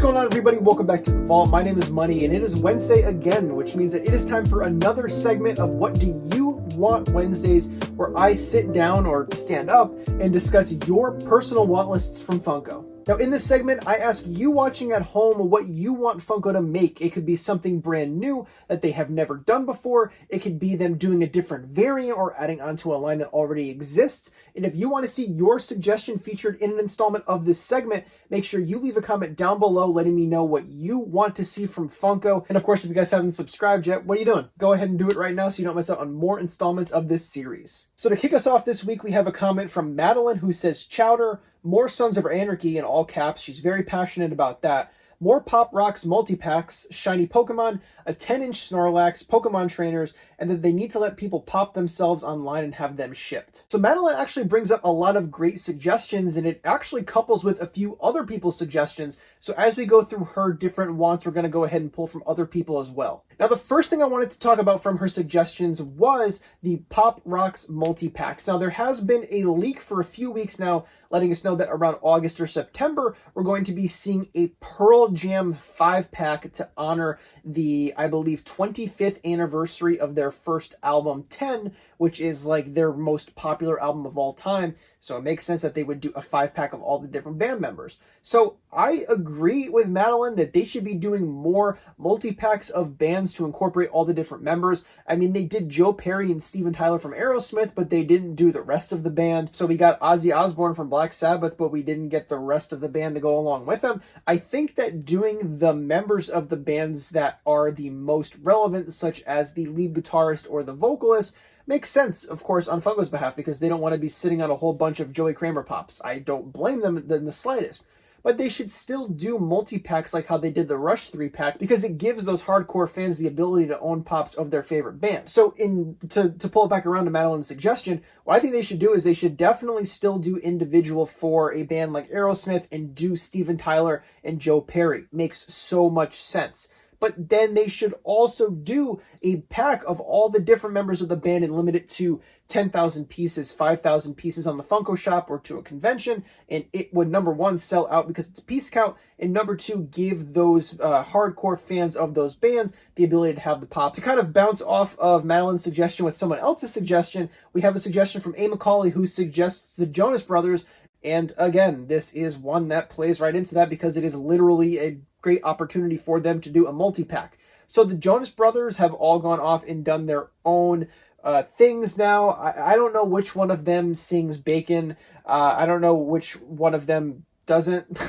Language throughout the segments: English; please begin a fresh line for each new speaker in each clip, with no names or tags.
What's going on, everybody? Welcome back to the Vault. My name is Money, and it is Wednesday again, which means that it is time for another segment of What Do You Want Wednesdays, where I sit down or stand up and discuss your personal want lists from Funko. Now, in this segment, I ask you watching at home what you want Funko to make. It could be something brand new that they have never done before. It could be them doing a different variant or adding onto a line that already exists. And if you want to see your suggestion featured in an installment of this segment, make sure you leave a comment down below letting me know what you want to see from Funko. And of course, if you guys haven't subscribed yet, what are you doing? Go ahead and do it right now so you don't miss out on more installments of this series. So to kick us off this week, we have a comment from Madeline who says, "Chowder, more Sons of Anarchy," in all caps. She's very passionate about that. More Pop Rocks multi-packs, shiny Pokemon, a 10-inch Snorlax, Pokemon trainers, and that they need to let people pop themselves online and have them shipped. So Madeline actually brings up a lot of great suggestions, and it actually couples with a few other people's suggestions. So as we go through her different wants, we're going to go ahead and pull from other people as well. Now, the first thing I wanted to talk about from her suggestions was the Pop Rocks multi-packs. Now, there has been a leak for a few weeks now letting us know that around August or September, we're going to be seeing a Pearl Jam 5-pack to honor the, I believe, 25th anniversary of their first album, 10, which is like their most popular album of all time. So it makes sense that they would do a 5-pack of all the different band members. So I agree with Madeline that they should be doing more multi-packs of bands to incorporate all the different members. I mean, they did Joe Perry and Steven Tyler from Aerosmith, but they didn't do the rest of the band. So we got Ozzy Osbourne from Black Sabbath, but we didn't get the rest of the band to go along with them. I think that doing the members of the bands that are the most relevant, such as the lead guitarist or the vocalist, makes sense, of course, on Funko's behalf, because they don't want to be sitting on a whole bunch of Joey Kramer pops. I don't blame them in the slightest. But they should still do multi-packs like how they did the Rush 3-pack, because it gives those hardcore fans the ability to own pops of their favorite band. So to pull it back around to Madeline's suggestion, what I think they should do is they should definitely still do individual for a band like Aerosmith and do Steven Tyler and Joe Perry. Makes so much sense. But then they should also do a pack of all the different members of the band and limit it to 10,000 pieces, 5,000 pieces on the Funko Shop or to a convention. And it would, number one, sell out because it's a piece count. And number two, give those hardcore fans of those bands the ability to have the pops. To kind of bounce off of Madeline's suggestion with someone else's suggestion, we have a suggestion from A. Macaulay who suggests the Jonas Brothers. And again, this is one that plays right into that because it is literally a great opportunity for them to do a multi-pack. So the Jonas Brothers have all gone off and done their own things now. I don't know which one of them sings Bacon. I don't know which one of them doesn't.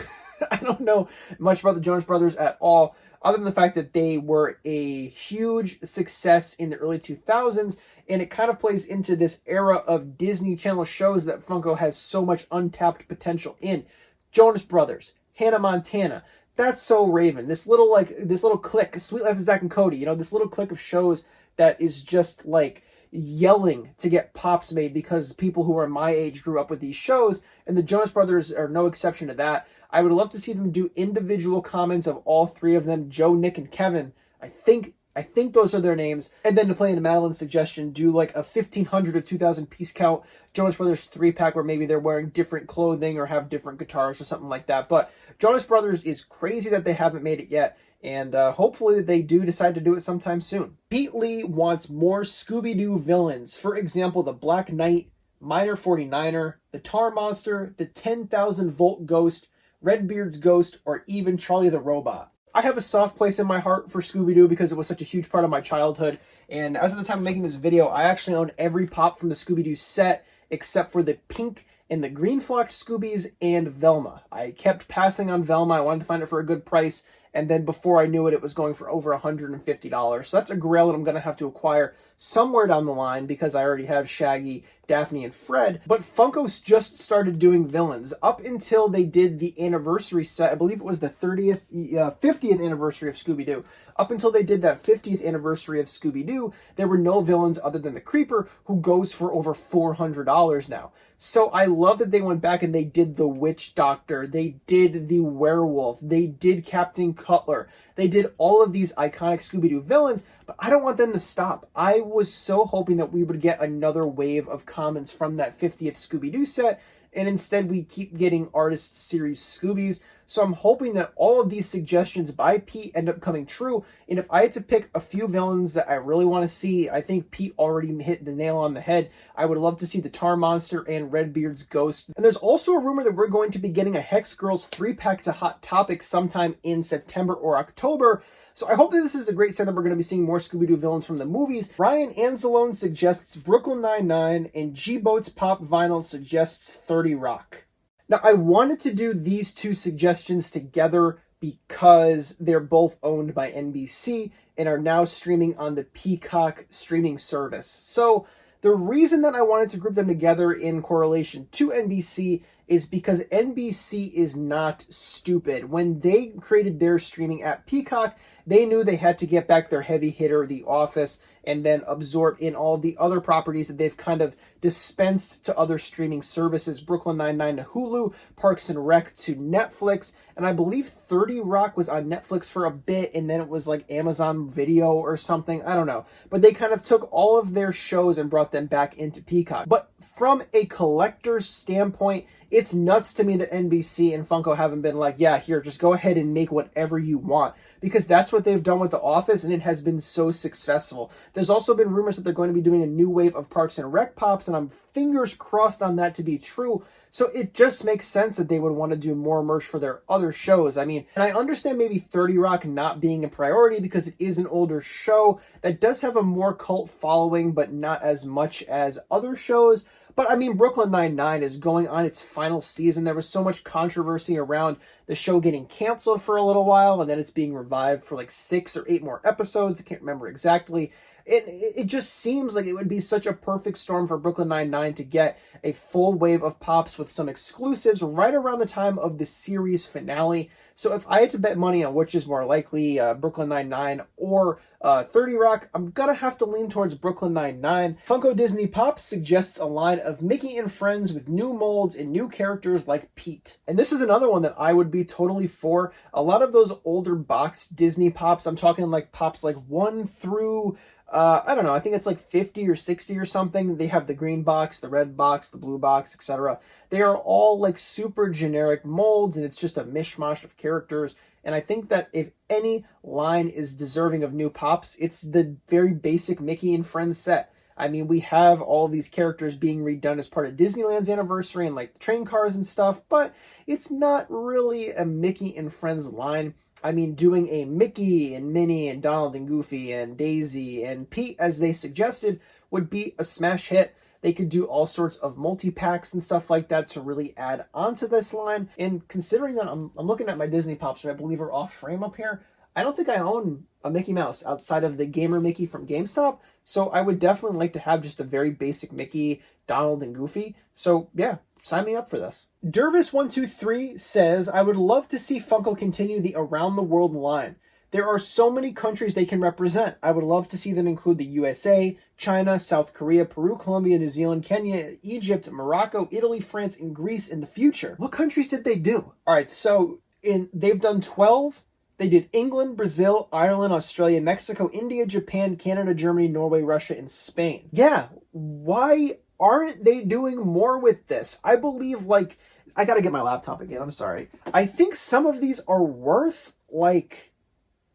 I don't know much about the Jonas Brothers at all, other than the fact that they were a huge success in the early 2000s, and it kind of plays into this era of Disney Channel shows that Funko has so much untapped potential in. Jonas Brothers, Hannah Montana, That's So Raven, this little clique, Sweet Life of Zack and Cody, you know, this little clique of shows that is just like yelling to get pops made because people who are my age grew up with these shows, and the Jonas Brothers are no exception to that. I would love to see them do individual comments of all three of them, Joe, Nick, and Kevin. I think those are their names. And then to play into Madeline's suggestion, do like a 1,500 or 2,000 piece count Jonas Brothers 3-pack where maybe they're wearing different clothing or have different guitars or something like that. But Jonas Brothers is crazy that they haven't made it yet. And hopefully they do decide to do it sometime soon. Pete Lee wants more Scooby Doo villains. For example, the Black Knight, Miner 49er, the Tar Monster, the 10,000 Volt Ghost, Redbeard's Ghost, or even Charlie the Robot. I have a soft place in my heart for Scooby Doo because it was such a huge part of my childhood. And as of the time of making this video, I actually own every pop from the Scooby Doo set except for the pink and the green flocked Scoobies and Velma. I kept passing on Velma. I wanted to find it for a good price. And then before I knew it, it was going for over $150. So that's a grail that I'm going to have to acquire somewhere down the line because I already have Shaggy, Daphne, and Fred. But Funko's just started doing villains. Up until they did the anniversary set, I believe it was the 50th anniversary of Scooby-Doo. Up until they did that 50th anniversary of Scooby-Doo, there were no villains other than the Creeper, who goes for over $400 now. So I love that they went back and they did the Witch Doctor, they did the Werewolf, they did Captain Cutler, they did all of these iconic Scooby-Doo villains, but I don't want them to stop. I was so hoping that we would get another wave of commons from that 50th Scooby-Doo set, and instead we keep getting Artist Series Scoobies. So I'm hoping that all of these suggestions by Pete end up coming true. And if I had to pick a few villains that I really want to see, I think Pete already hit the nail on the head. I would love to see the Tar Monster and Redbeard's Ghost. And there's also a rumor that we're going to be getting a Hex Girls 3-pack to Hot Topic sometime in September or October. So I hope that this is a great sign that we're going to be seeing more Scooby-Doo villains from the movies. Ryan Anzalone suggests Brooklyn Nine-Nine, and G-Boat's Pop Vinyl suggests 30 Rock. Now, I wanted to do these two suggestions together because they're both owned by NBC and are now streaming on the Peacock streaming service. So the reason that I wanted to group them together in correlation to NBC is because NBC is not stupid. When they created their streaming app Peacock, they knew they had to get back their heavy hitter, The Office, and then absorb in all the other properties that they've kind of dispensed to other streaming services. Brooklyn Nine-Nine to Hulu, Parks and Rec to Netflix, and I believe 30 Rock was on Netflix for a bit, and then it was like Amazon Video or something. I don't know. But they kind of took all of their shows and brought them back into Peacock. But from a collector's standpoint, it's nuts to me that NBC and Funko haven't been like, yeah, here, just go ahead and make whatever you want. Because that's what they've done with The Office, and it has been so successful. There's also been rumors that they're going to be doing a new wave of Parks and Rec pops, and I'm fingers crossed on that to be true. So it just makes sense that they would want to do more merch for their other shows. I mean, and I understand maybe 30 Rock not being a priority because it is an older show that does have a more cult following, but not as much as other shows. But I mean, Brooklyn Nine-Nine is going on its final season. There was so much controversy around the show getting canceled for a little while, and then it's being revived for like 6 or 8 more episodes. I can't remember exactly. It just seems like it would be such a perfect storm for Brooklyn Nine-Nine to get a full wave of pops with some exclusives right around the time of the series finale. So if I had to bet money on which is more likely, Brooklyn Nine-Nine or 30 Rock, I'm gonna have to lean towards Brooklyn Nine-Nine. Funko Disney Pop suggests a line of Mickey and Friends with new molds and new characters like Pete. And this is another one that I would be totally for. A lot of those older box Disney Pops, I'm talking like Pops like 1 through... I don't know, I think it's like 50 or 60 or something. They have the green box, the red box, the blue box, etc. They are all like super generic molds, and it's just a mishmash of characters. And I think that if any line is deserving of new pops, it's the very basic Mickey and Friends set. I mean, we have all these characters being redone as part of Disneyland's anniversary and like train cars and stuff, but it's not really a Mickey and Friends line. I mean, doing a Mickey and Minnie and Donald and Goofy and Daisy and Pete, as they suggested, would be a smash hit. They could do all sorts of multi-packs and stuff like that to really add onto this line. And considering that I'm looking at my Disney Pops, which I believe are off frame up here, I don't think I own a Mickey Mouse outside of the Gamer Mickey from GameStop. So I would definitely like to have just a very basic Mickey, Donald, and Goofy. So yeah, sign me up for this. Dervis123 says, I would love to see Funko continue the Around the World line. There are so many countries they can represent. I would love to see them include the USA, China, South Korea, Peru, Colombia, New Zealand, Kenya, Egypt, Morocco, Italy, France, and Greece in the future. What countries did they do? All right, so they've done 12. They did England, Brazil, Ireland, Australia, Mexico, India, Japan, Canada, Germany, Norway, Russia, and Spain. Yeah, why aren't they doing more with this? I believe, like, I gotta get my laptop again, I'm sorry. I think some of these are worth, like,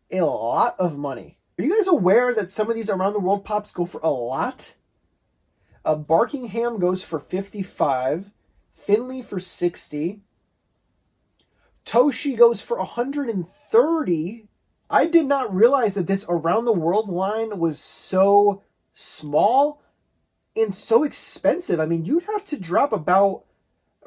a lot of money. Are you guys aware that some of these Around the World Pops go for a lot? Barkingham goes for 55, Finley for 60, Toshi goes for 130. I did not realize that this Around the World line was so small and so expensive. I mean, you'd have to drop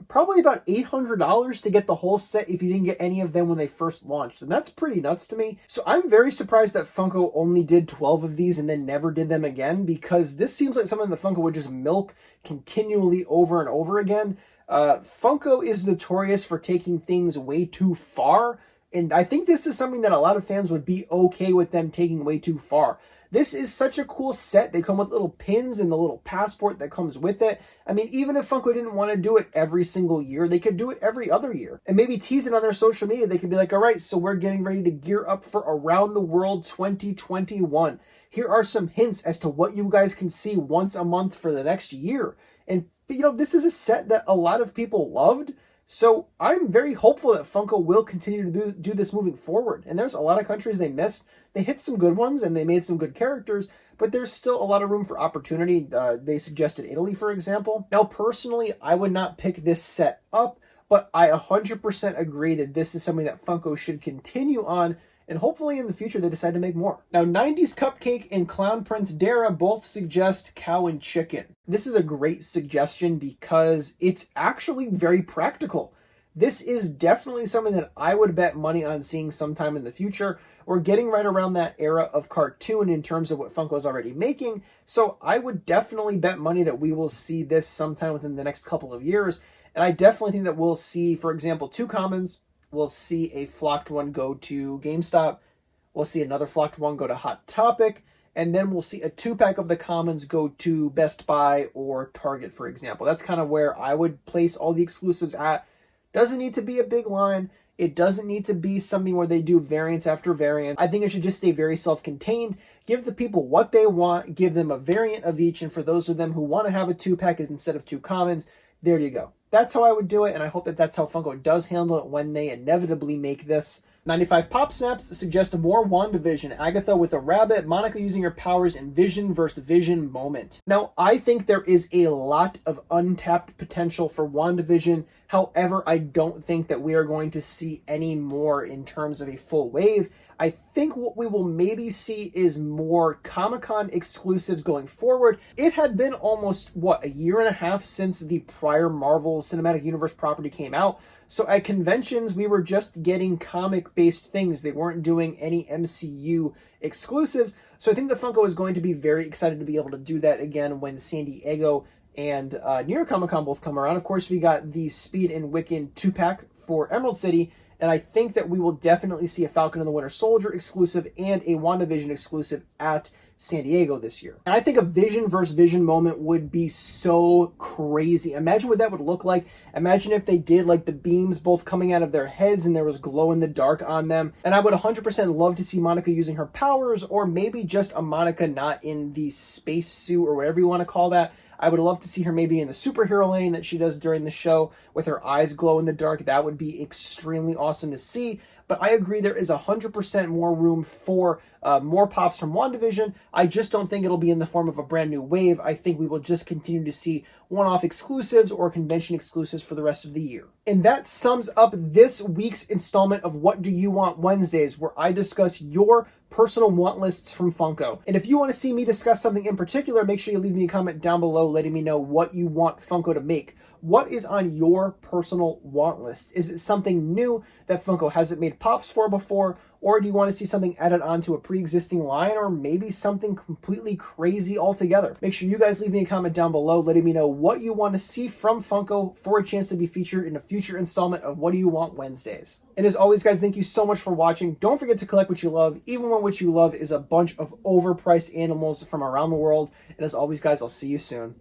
probably about $800 to get the whole set if you didn't get any of them when they first launched. And that's pretty nuts to me. So I'm very surprised that Funko only did 12 of these and then never did them again, because this seems like something that Funko would just milk continually over and over again. Funko is notorious for taking things way too far, and I think this is something that a lot of fans would be okay with them taking way too far. This is such a cool set. They come with little pins and the little passport that comes with it. I mean, even if Funko didn't want to do it every single year, they could do it every other year. And maybe tease it on their social media. They could be like, all right, so we're getting ready to gear up for Around the World 2021. Here are some hints as to what you guys can see once a month for the next year. And, you know, this is a set that a lot of people loved. So I'm very hopeful that Funko will continue to do this moving forward. And there's a lot of countries they missed. They hit some good ones and they made some good characters, but there's still a lot of room for opportunity. They suggested Italy, for example. Now, personally, I would not pick this set up, but I 100% agree that this is something that Funko should continue on, and hopefully in the future they decide to make more. Now, 90s Cupcake and Clown Prince Dara both suggest cow and chicken. This is a great suggestion because it's actually very practical. This is definitely something that I would bet money on seeing sometime in the future. We're getting right around that era of cartoon in terms of what Funko is already making, so I would definitely bet money that we will see this sometime within the next couple of years. And I definitely think that we'll see, for example, 2 commons. We'll see a flocked one go to GameStop. We'll see another flocked one go to Hot Topic. And then we'll see a 2-pack of the commons go to Best Buy or Target, for example. That's kind of where I would place all the exclusives at. Doesn't need to be a big line. It doesn't need to be something where they do variants after variant. I think it should just stay very self-contained. Give the people what they want. Give them a variant of each. And for those of them who want to have a 2-pack instead of 2 commons, there you go. That's how I would do it, and I hope that that's how Funko does handle it when they inevitably make this. 95 Pop Snaps suggest more WandaVision. Agatha with a rabbit, Monica using her powers in Vision versus Vision moment. Now, I think there is a lot of untapped potential for WandaVision. However, I don't think that we are going to see any more in terms of a full wave. I think what we will maybe see is more Comic-Con exclusives going forward. It had been almost, a year and a half since the prior Marvel Cinematic Universe property came out. So at conventions, we were just getting comic-based things. They weren't doing any MCU exclusives. So I think the Funko is going to be very excited to be able to do that again when San Diego and New York Comic Con both come around. Of course, we got the Speed and Wiccan 2-pack for Emerald City. And I think that we will definitely see a Falcon and the Winter Soldier exclusive and a WandaVision exclusive at San Diego this year. And I think a Vision versus Vision moment would be so crazy. Imagine what that would look like. Imagine if they did like the beams both coming out of their heads and there was glow in the dark on them. And I would 100% love to see Monica using her powers, or maybe just a Monica not in the space suit or whatever you want to call that. I would love to see her maybe in the superhero lane that she does during the show with her eyes glow in the dark. That would be extremely awesome to see. But I agree there is 100% more room for more pops from WandaVision. I just don't think it'll be in the form of a brand new wave. I think we will just continue to see one-off exclusives or convention exclusives for the rest of the year. And that sums up this week's installment of What Do You Want Wednesdays, where I discuss your personal want lists from Funko. And if you want to see me discuss something in particular, make sure you leave me a comment down below letting me know what you want Funko to make. What is on your personal want list? Is it something new that Funko hasn't made pops for before? Or do you want to see something added onto a pre-existing line, or maybe something completely crazy altogether? Make sure you guys leave me a comment down below letting me know what you want to see from Funko for a chance to be featured in a future installment of What Do You Want Wednesdays. And as always, guys, thank you so much for watching. Don't forget to collect what you love, even when what you love is a bunch of overpriced animals from around the world. And as always, guys, I'll see you soon.